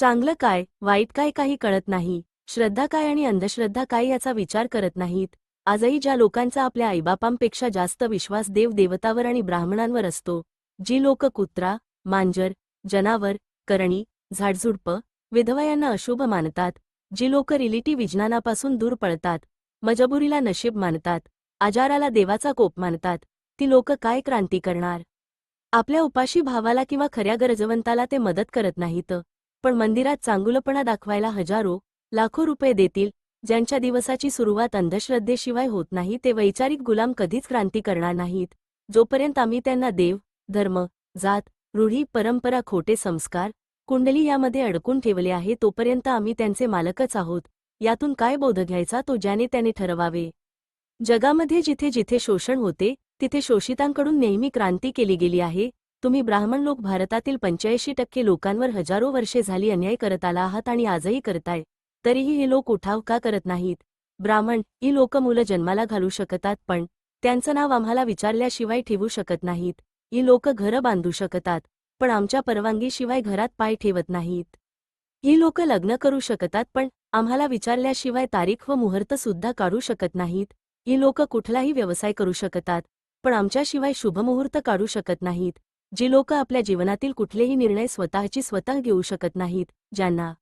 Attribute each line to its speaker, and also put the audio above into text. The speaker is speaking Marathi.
Speaker 1: चांगलं काय वाईट काय काही कळत नाही, श्रद्धा काय आणि अंधश्रद्धा काय याचा विचार करत नाहीत. आजही ज्या लोकांचा आपल्या आईबापांपेक्षा जास्त विश्वास देवदेवतावर आणि ब्राह्मणांवर असतो, जी लोक कुत्रा, मांजर, जनावर, करणी, झाडझुडपं, विधवा यांना अशुभ मानतात, जी लोक रिलिटी विज्ञानापासून दूर पळतात, मजबुरीला नशीब मानतात, आजाराला देवाचा कोप मानतात, ती लोक काय क्रांती करणार? आपल्या उपाशी भावाला किंवा खऱ्या गरजवंताला ते मदत करत नाहीत, पण मंदिरात चांगुलपणा दाखवायला हजारो, लाखो रुपये देतील. ज्यांच्या दिवसाची सुरुवात अंधश्रद्धेशिवाय होत नाही ते वैचारिक गुलाम कधीच क्रांती करणार नाहीत. जोपर्यंत आम्ही त्यांना देव, धर्म, जात, रूढी, परंपरा, खोटे संस्कार, कुंडली यामध्ये अडकून ठेवले आहे तोपर्यंत आम्ही त्यांचे मालकच आहोत. यातून काय बोध घ्यायचा तो ज्याने त्याने ठरवावे. जगामध्ये जिथे जिथे शोषण होते तिथे शोषितांकडून नेहमी क्रांती केली गेली आहे. तुम्ही ब्राह्मण लोक भारतातील 85% लोकांवर हजारो वर्षे झाली अन्याय करत आला आहात आणि आजही करताय, तरीही हे लोक उठाव का करत नाहीत? ब्राह्मण ही लोक मुलं जन्माला घालू शकतात पण त्यांचं नाव आम्हाला विचारल्याशिवाय ठेवू शकत नाहीत. ही लोक घरं बांधू शकतात पण आमच्या परवानगीशिवाय घरात पाय ठेवत नाहीत. ही लोक लग्न करू शकतात पण आम्हाला विचारल्याशिवाय तारीख व मुहूर्त सुद्धा काढू शकत नाहीत. ही लोक कुठलाही व्यवसाय करू शकतात पण आमच्याशिवाय शुभमुहूर्त काढू शकत नाहीत. जी लोक आपल्या जीवनातील कुठलेही निर्णय स्वतःची स्वतः घेऊ शकत नाहीत, ज्यांना